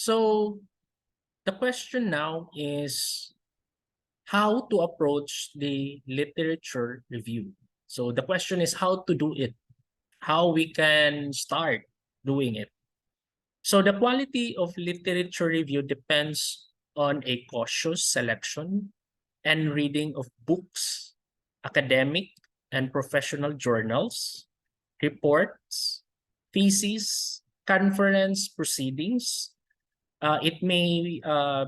So the question now is how to approach the literature review. So the question is how to do it, how we can start doing it. So the quality of literature review depends on a cautious selection and reading of books, academic and professional journals, reports, theses, conference proceedings. It may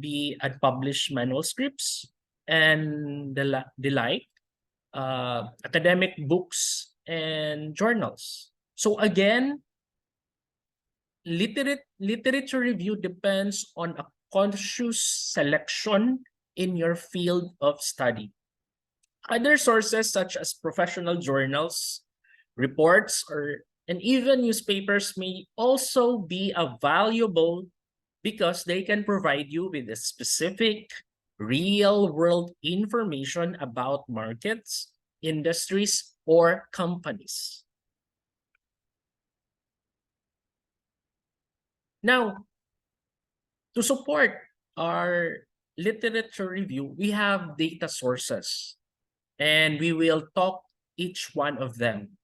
be unpublished manuscripts and the like, academic books and journals. So again, literature review depends on a conscious selection in your field of study. Other sources such as professional journals, reports, and even newspapers may also be a valuable because they can provide you with a specific real-world information about markets, industries, or companies. Now, to support our literature review, we have data sources, and we will talk each one of them.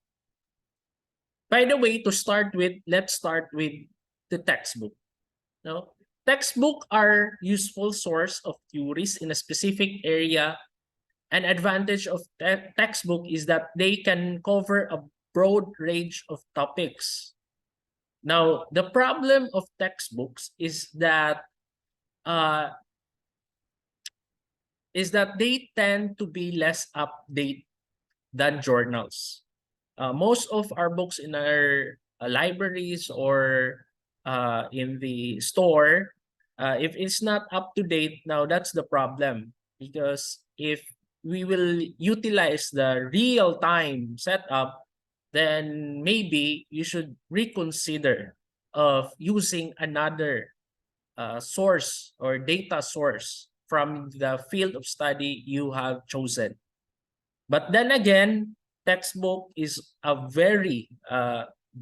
By the way, let's start with the textbook. No? Textbook are useful source of theories in a specific area. An advantage of textbook is that they can cover a broad range of topics. Now, the problem of textbooks uh, is that they tend to be less update than journals. Most of our books in our libraries or in the store, if it's not up to date, now that's the problem. Because if we will utilize the real-time setup, then maybe you should reconsider of using another source or data source from the field of study you have chosen. But then again, textbook is a very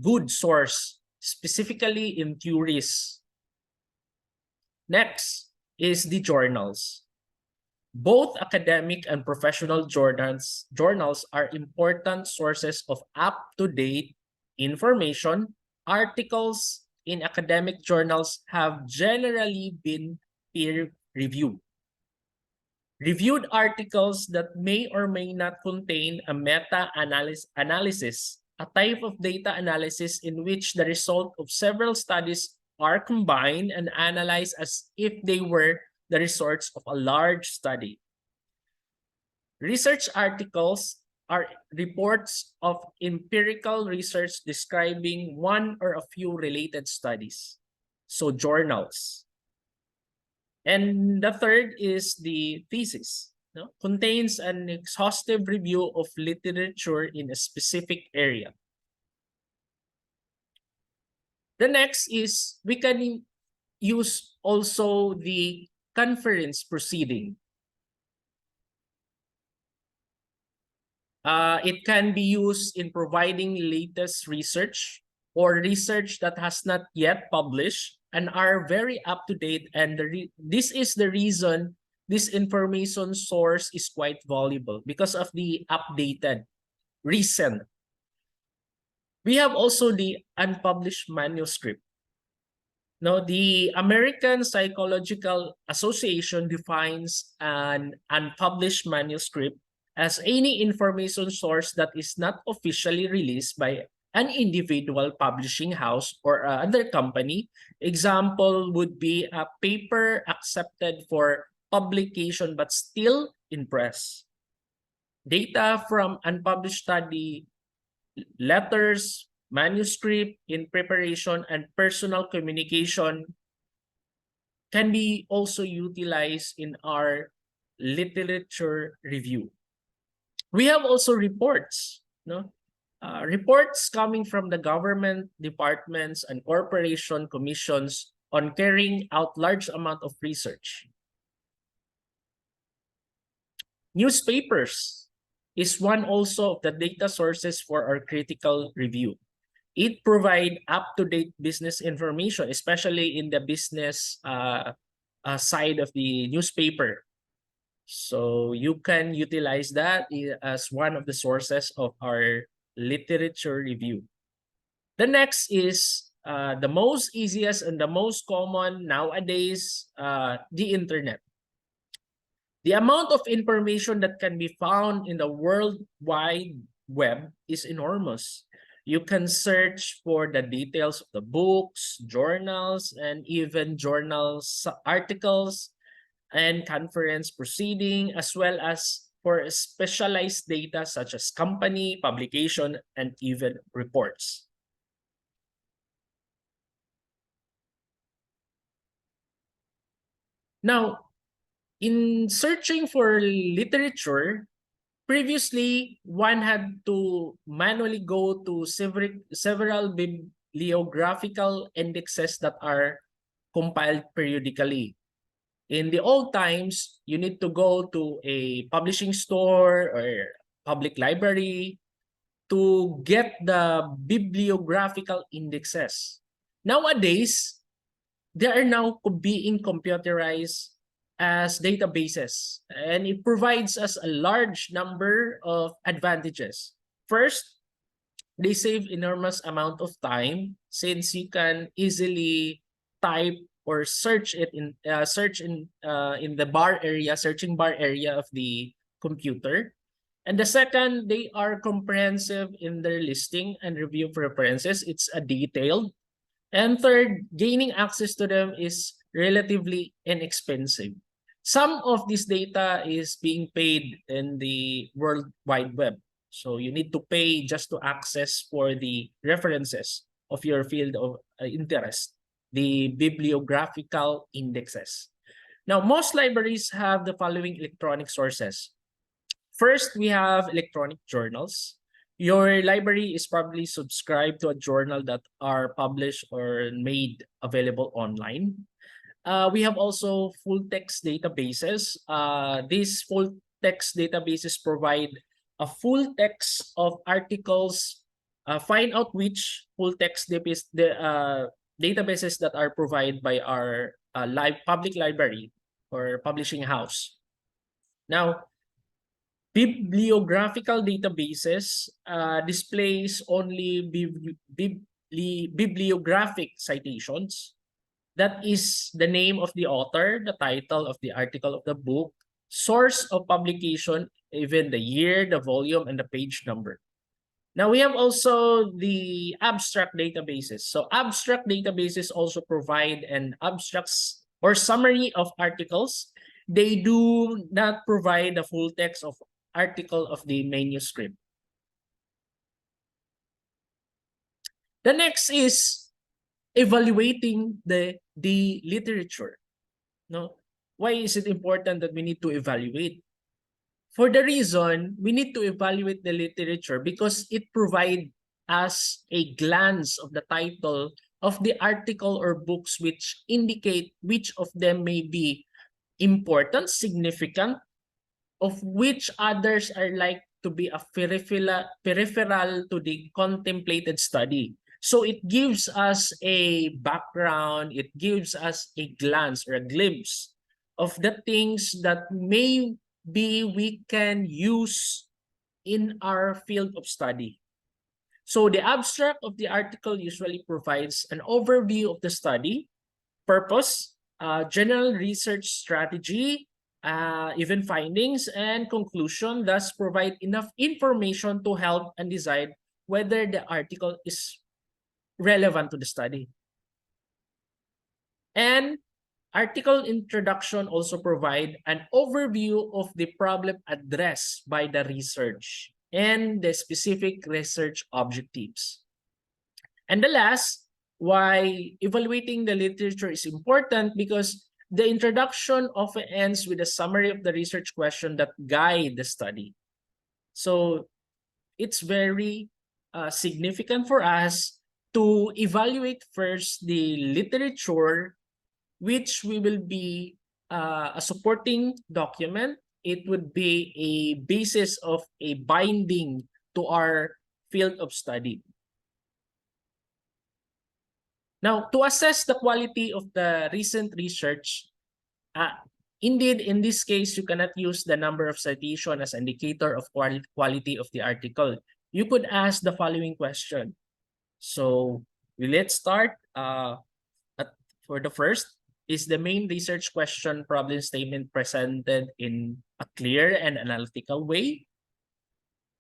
good source, specifically in theories. Next is the journals. Both academic and professional journals are important sources of up-to-date information. Articles in academic journals have generally been peer-reviewed. Reviewed articles that may or may not contain a meta-analysis, a type of data analysis in which the result of several studies are combined and analyzed as if they were the results of a large study. Research articles are reports of empirical research describing one or a few related studies. So journals. And the third is the thesis. No? Contains an exhaustive review of literature in a specific area. The next is we can use also the conference proceeding. It can be used in providing latest research or research that has not yet published and are very up to date. And this is the reason this information source is quite valuable because of the updated, recent. We have also the unpublished manuscript. Now, the American Psychological Association defines an unpublished manuscript as any information source that is not officially released by an individual publishing house or other company. Example would be a paper accepted for publication but still in press. Data from unpublished study, letters, manuscript in preparation, and personal communication can be also utilized in our literature review. We have also reports, no? Reports coming from the government departments and corporation commissions on carrying out large amount of research. Newspapers is one also of the data sources for our critical review. It provides up-to-date business information, especially in the business side of the newspaper. So you can utilize that as one of the sources of our literature review. The next is the most easiest and the most common nowadays, the internet. The amount of information that can be found in the World Wide Web is enormous. You can search for the details of the books, journals, and even journals, articles, and conference proceeding, as well as for specialized data such as company, publication, and even reports. Now, in searching for literature, previously one had to manually go to several bibliographical indexes that are compiled periodically. In the old times, you need to go to a publishing store or public library to get the bibliographical indexes. Nowadays, they are now being computerized as databases, and it provides us a large number of advantages. First, they save enormous amount of time since you can easily type or search it in the bar area, searching bar area of the computer. And the second, they are comprehensive in their listing and review preferences. It's a detailed. And third, gaining access to them is relatively inexpensive. Some of this data is being paid in the World Wide Web. So you need to pay just to access for the references of your field of interest, the bibliographical indexes. Now, most libraries have the following electronic sources. First, we have electronic journals. Your library is probably subscribed to a journal that are published or made available online. We have also full text databases. These full text databases provide a full text of articles. Find out which full text databases that are provided by our public library or publishing house. Now, bibliographical databases displays only bibliographic citations. That is the name of the author, the title of the article of the book, source of publication, even the year, the volume, and the page number. Now we have also the abstract databases. So abstract databases also provide an abstracts or summary of articles. They do not provide the full text of article of the manuscript. The next is evaluating the literature. No? Why is it important that we need to evaluate? For the reason, we need to evaluate the literature because it provides us a glance of the title of the article or books which indicate which of them may be important, significant, of which others are like to be a peripheral to the contemplated study. So it gives us a background, it gives us a glance or a glimpse of the things that maybe we can use in our field of study. So the abstract of the article usually provides an overview of the study, purpose, general research strategy, even findings and conclusion, thus provide enough information to help and decide whether the article is relevant to the study. And article introduction also provide an overview of the problem addressed by the research and the specific research objectives. And the last, why evaluating the literature is important, because the introduction often ends with a summary of the research question that guide the study. So it's very significant for us to evaluate first the literature, which we will be a supporting document. It would be a basis of a binding to our field of study. Now, to assess the quality of the recent research, indeed, in this case, you cannot use the number of citation as indicator of quality of the article. You could ask the following question. So let's start for the first. Is the main research question problem statement presented in a clear and analytical way?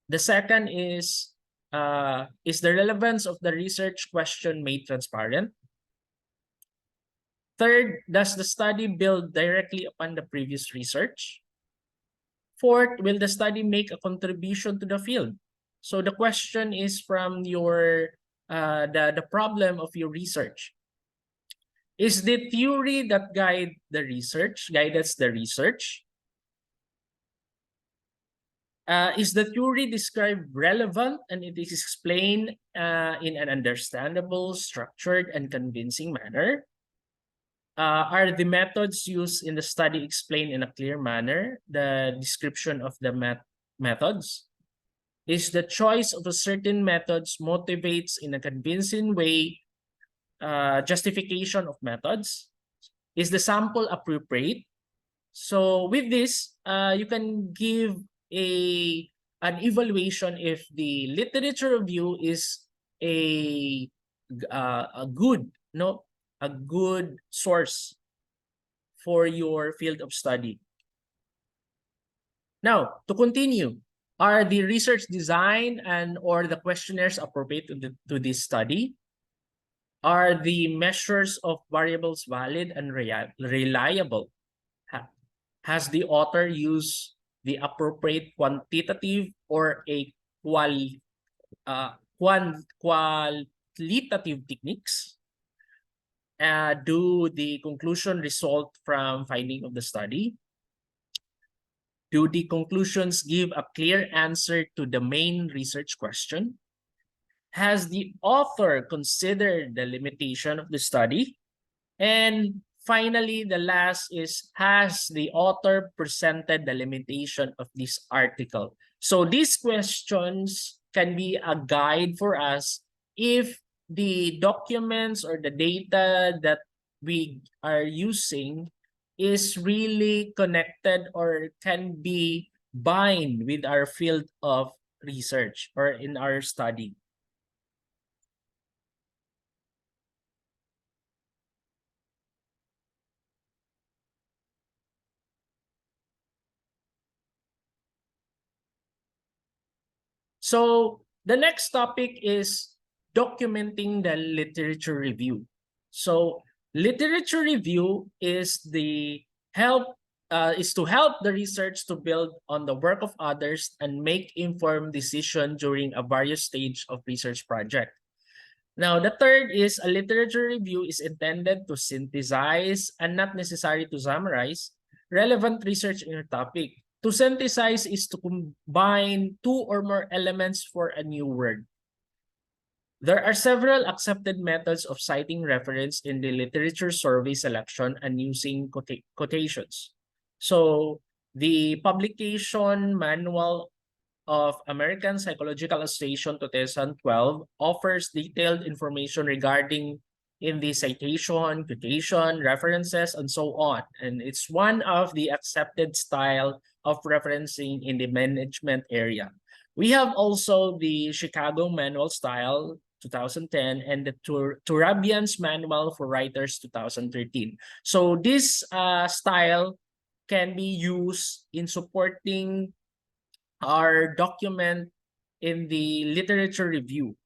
The second is the relevance of the research question made transparent? Third, does the study build directly upon the previous research? Fourth, will the study make a contribution to the field? So the question is from your the problem of your research. Is the theory that guides the research? Is the theory described relevant and it is explained in an understandable, structured, and convincing manner? Are the methods used in the study explained in a clear manner? The description of the methods? Is the choice of a certain methods motivates in a convincing way justification of methods? Is the sample appropriate? So with this, you can give an evaluation if the literature review is a good source for your field of study. Now, to continue, are the research design and or the questionnaires appropriate to this study? Are the measures of variables valid and reliable? Has the author used the appropriate quantitative or a qualitative techniques? Do the conclusion result from finding of the study? Do the conclusions give a clear answer to the main research question? Has the author considered the limitation of the study? And finally, the last is, has the author presented the limitation of this article? So these questions can be a guide for us if the documents or the data that we are using is really connected or can be bind with our field of research or in our study. So the next topic is documenting the literature review. So literature review is to help the research to build on the work of others and make informed decision during a various stage of research project. Now, the third is a literature review is intended to synthesize and not necessary to summarize relevant research in a topic. To synthesize is to combine two or more elements for a new word. There are several accepted methods of citing reference in the literature survey selection and using quotations. So the publication manual of American Psychological Association 2012 offers detailed information regarding in the citation, quotation, references, and so on. And it's one of the accepted style of referencing in the management area. We have also the Chicago Manual Style 2010 and the Turabian's Manual for Writers 2013. So this style can be used in supporting our document in the literature review.